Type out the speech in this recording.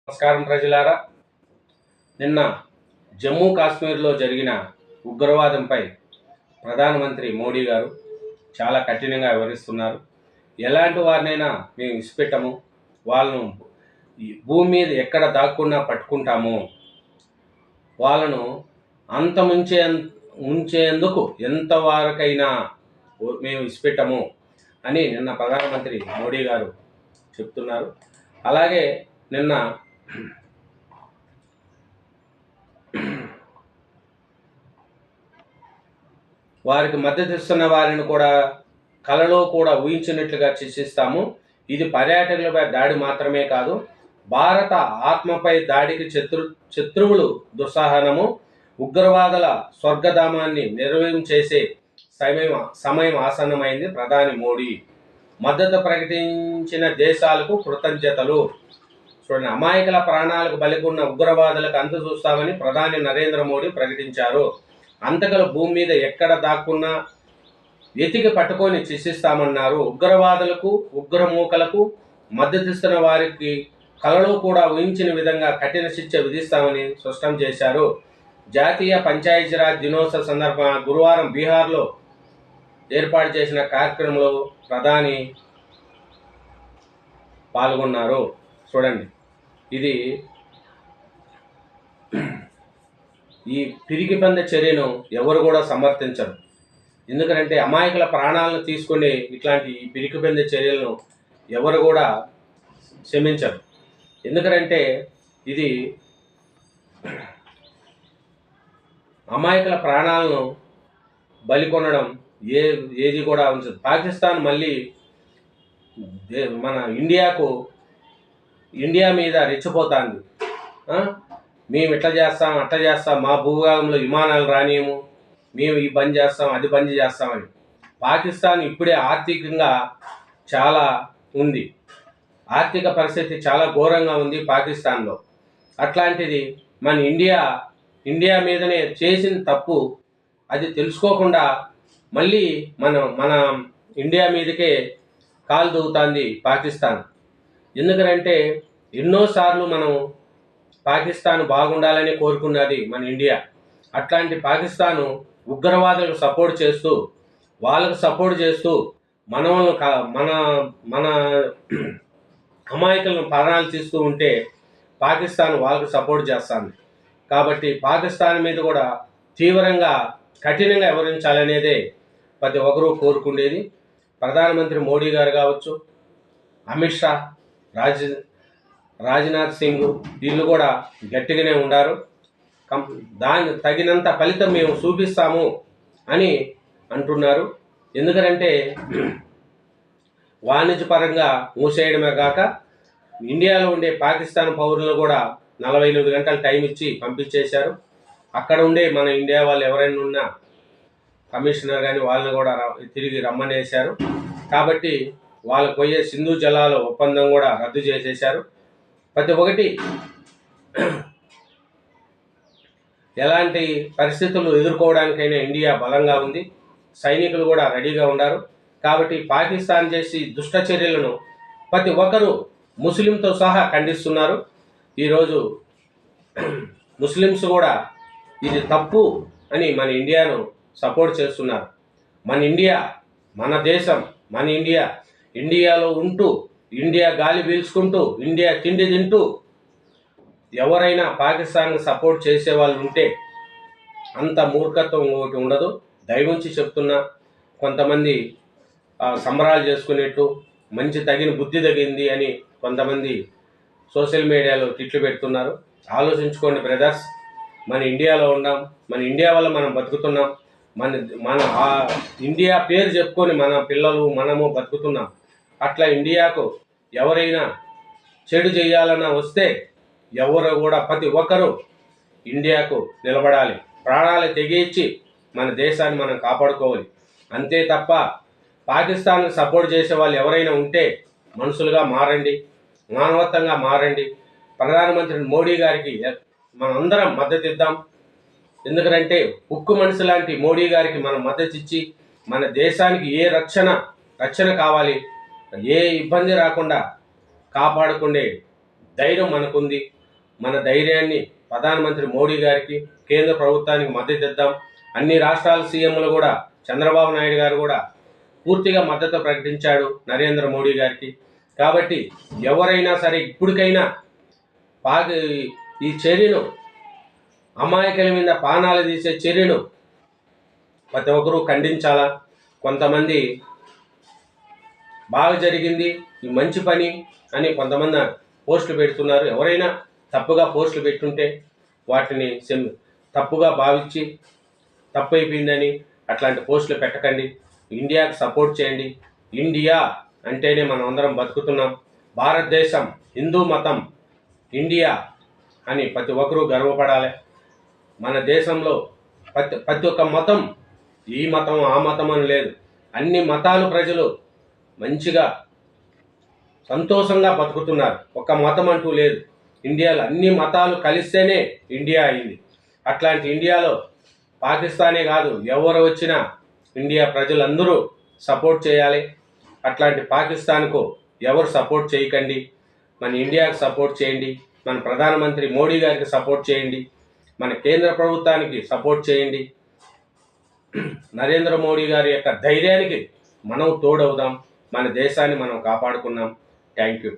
నమస్కారం ప్రజలారా. నిన్న జమ్మూ కాశ్మీర్లో జరిగిన ఉగ్రవాదంపై ప్రధానమంత్రి మోడీ గారు చాలా కఠినంగా వివరిస్తున్నారు. ఎలాంటి వారినైనా మేము ఇసిపెట్టము, వాళ్ళను భూమి మీద ఎక్కడ దాక్కున్నా పట్టుకుంటాము, వాళ్ళను ఉంచేందుకు ఎంతవరకైనా మేము ఇసిపెట్టము అని నిన్న ప్రధానమంత్రి మోడీ గారు చెప్తున్నారు. అలాగే నిన్న వారికి మద్దతు ఇస్తున్న వారిని కూడా కలలో కూడా ఊహించినట్లుగా శిక్షిస్తాము. ఇది పర్యాటకులపై దాడి మాత్రమే కాదు, భారత ఆత్మపై దాడికి శత్రువులు దుస్సాహనము, ఉగ్రవాదుల స్వర్గధామాన్ని నిర్వహణ చేసే సమయం ఆసన్నమైంది. ప్రధాని మోడీ మద్దతు ప్రకటించిన దేశాలకు కృతజ్ఞతలు. చూడండి, అమాయకుల ప్రాణాలకు బలికొన్న ఉగ్రవాదులకు అంతు చూస్తామని ప్రధాని నరేంద్ర మోడీ ప్రకటించారు. అంతకులు భూమి మీద ఎక్కడ దాక్కున్నా వెతికి పట్టుకొని శిక్షిస్తామన్నారు. ఉగ్రవాదులకు, ఉగ్రమూకలకు మద్దతిస్తున్న వారికి కలలో కూడా ఊహించిన విధంగా కఠిన శిక్ష విధిస్తామని స్పష్టం చేశారు. జాతీయ పంచాయతీరాజ్ దినోత్సవ సందర్భంగా గురువారం బీహార్లో ఏర్పాటు చేసిన కార్యక్రమంలో ప్రధాని పాల్గొన్నారు. చూడండి, ఇది ఈ పిరికి పంద చర్యను ఎవరు కూడా సమర్థించరు. ఎందుకంటే అమాయకుల ప్రాణాలను తీసుకునే ఇట్లాంటి పిరికి పంద చర్యలను ఎవరు కూడా క్షమించరు. ఎందుకంటే ఇది అమాయకుల ప్రాణాలను బలికొనడం ఏది కూడా ఉంచదు. పాకిస్తాన్ మళ్ళీ మన ఇండియా మీద రెచ్చిపోతుంది. మేము ఇట్లా చేస్తాం, అట్లా చేస్తాం, మా భూభాగంలో విమానాలు రానియము, మేము ఈ బంద్ చేస్తాం, అది బంద్ చేస్తామని. పాకిస్తాన్ ఇప్పుడే ఆర్థికంగా చాలా ఉంది, ఆర్థిక పరిస్థితి చాలా ఘోరంగా ఉంది పాకిస్తాన్లో. అట్లాంటిది మన ఇండియా మీదనే చేసిన తప్పు అది తెలుసుకోకుండా మళ్ళీ మన ఇండియా మీదకే కాలు దూవుతుంది పాకిస్తాన్. ఎందుకంటే ఎన్నోసార్లు మనం పాకిస్తాన్ బాగుండాలని కోరుకున్నది మన ఇండియా. అట్లాంటి పాకిస్తాను ఉగ్రవాదులకు సపోర్ట్ చేస్తూ మన అమాయకులను ప్రాణాలు తీస్తూ ఉంటే పాకిస్తాన్ వాళ్ళకు సపోర్ట్ చేస్తుంది. కాబట్టి పాకిస్తాన్ మీద కూడా తీవ్రంగా కఠినంగా వ్యవహరించాలనేదే ప్రతి ఒక్కరూ కోరుకునేది. ప్రధానమంత్రి మోడీ గారు కావచ్చు, అమిత్ షా, రాజ్నాథ్ సింగ్ వీళ్ళు కూడా గట్టిగానే ఉన్నారు. దాని తగినంత ఫలితం మేము చూపిస్తాము అని అంటున్నారు. ఎందుకంటే వాణిజ్యపరంగా మూసేయడమే కాక ఇండియాలో ఉండే పాకిస్తాన్ పౌరులను కూడా 48 గంటలు టైం ఇచ్చి పంపించేశారు. అక్కడ ఉండే మన ఇండియా వాళ్ళు ఎవరైనా ఉన్నా కమిషనర్ కానీ వాళ్ళని కూడా తిరిగి రమ్మనేశారు. కాబట్టి వాళ్ళకు పోయే సింధు జలాల ఒప్పందం కూడా రద్దు చేసేశారు. ప్రతి ఒక్కటి ఎలాంటి పరిస్థితులు ఎదుర్కోవడానికైనా ఇండియా బలంగా ఉంది, సైనికులు కూడా రెడీగా ఉన్నారు. కాబట్టి పాకిస్తాన్ చేసి దుష్ట చర్యలను ప్రతి ఒక్కరూ ముస్లింతో సహా ఖండిస్తున్నారు. ఈరోజు ముస్లిమ్స్ కూడా ఇది తప్పు అని మన ఇండియాను సపోర్ట్ చేస్తున్నారు. మన ఇండియా, మన దేశం, మన ఇండియాలో ఉంటూ, ఇండియా గాలి పీల్చుకుంటూ, ఇండియా తిండి తింటూ ఎవరైనా పాకిస్తాన్కి సపోర్ట్ చేసే వాళ్ళు ఉంటే అంత మూర్ఖత్వం ఒకటి ఉండదు. దయవుంచి చెప్తున్నా, కొంతమంది సంబరాలు చేసుకునేట్టు మంచి తగిన బుద్ధి తగింది అని కొంతమంది సోషల్ మీడియాలో ట్వీట్లు పెడుతున్నారు. ఆలోచించుకోండి బ్రదర్స్. మన ఇండియాలో ఉన్నాం, మన ఇండియా వల్ల మనం బతుకుతున్నాం. మన ఇండియా పేరు చెప్పుకొని మన పిల్లలు మనము బతుకుతున్నాం. అట్లా ఇండియాకు ఎవరైనా చెడు చేయాలన్నా వస్తే ఎవరు కూడా ప్రతి ఒక్కరూ ఇండియాకు నిలబడాలి, ప్రాణాలు తెగించి మన దేశాన్ని మనం కాపాడుకోవాలి. అంతే తప్ప పాకిస్తాన్కి సపోర్ట్ చేసే వాళ్ళు ఎవరైనా ఉంటే మనుషులుగా మారండి, మానవత్వంగా మారండి. ప్రధానమంత్రి మోడీ గారికి మనందరం మద్దతు ఇద్దాం. ఎందుకంటే ఉక్కు మనిషి లాంటి మోడీ గారికి మనం మద్దతు ఇచ్చి మన దేశానికి ఏ రక్షణ కావాలి, ఏ ఇబ్బంది రాకుండా కాపాడుకునే ధైర్యం మనకుంది. మన ధైర్యాన్ని ప్రధానమంత్రి మోడీ గారికి, కేంద్ర ప్రభుత్వానికి మద్దతు ఇద్దాం. అన్ని రాష్ట్రాల సీఎంలు కూడా, చంద్రబాబు నాయుడు గారు కూడా పూర్తిగా మద్దతు ప్రకటించాడు నరేంద్ర మోడీ గారికి. కాబట్టి ఎవరైనా సరే ఇప్పటికైనా ఈ చర్యను, అమాయకుల మీద ప్రాణాలు తీసే చర్యను ప్రతి ఒక్కరూ ఖండించాలా. కొంతమంది బాగా జరిగింది, ఈ మంచి పని అని కొంతమంది పోస్టులు పెడుతున్నారు. ఎవరైనా తప్పుగా పోస్టులు పెట్టుంటే వాటిని తప్పుగా భావించి తప్పు అయిపోయిందని అట్లాంటి పోస్టులు పెట్టకండి. ఇండియాకి సపోర్ట్ చేయండి. ఇండియా అంటేనే మనం అందరం బతుకుతున్నాం. భారతదేశం, హిందూ మతం, ఇండియా అని ప్రతి ఒక్కరూ గర్వపడాలి. మన దేశంలో ప్రతి ఒక్క మతం, ఈ మతం ఆ మతం అని లేదు, అన్ని మతాలు ప్రజలు మంచిగా సంతోషంగా బతుకుతున్నారు. ఒక మతం అంటూ లేదు. ఇండియాలో అన్ని మతాలు కలిస్తేనే ఇండియా అయింది. అట్లాంటి ఇండియాలో పాకిస్తానే కాదు, ఎవరు వచ్చినా ఇండియా ప్రజలందరూ సపోర్ట్ చేయాలి. అట్లాంటి పాకిస్తాన్కు ఎవరు సపోర్ట్ చేయకండి. మన ఇండియాకు సపోర్ట్ చేయండి. మన ప్రధానమంత్రి మోడీ గారికి సపోర్ట్ చేయండి. మన కేంద్ర ప్రభుత్వానికి సపోర్ట్ చేయండి. నరేంద్ర మోడీ గారి యొక్క ధైర్యానికి మనం తోడవుదాం. మన దేశాన్ని మనం కాపాడుకున్నాం. Thank you.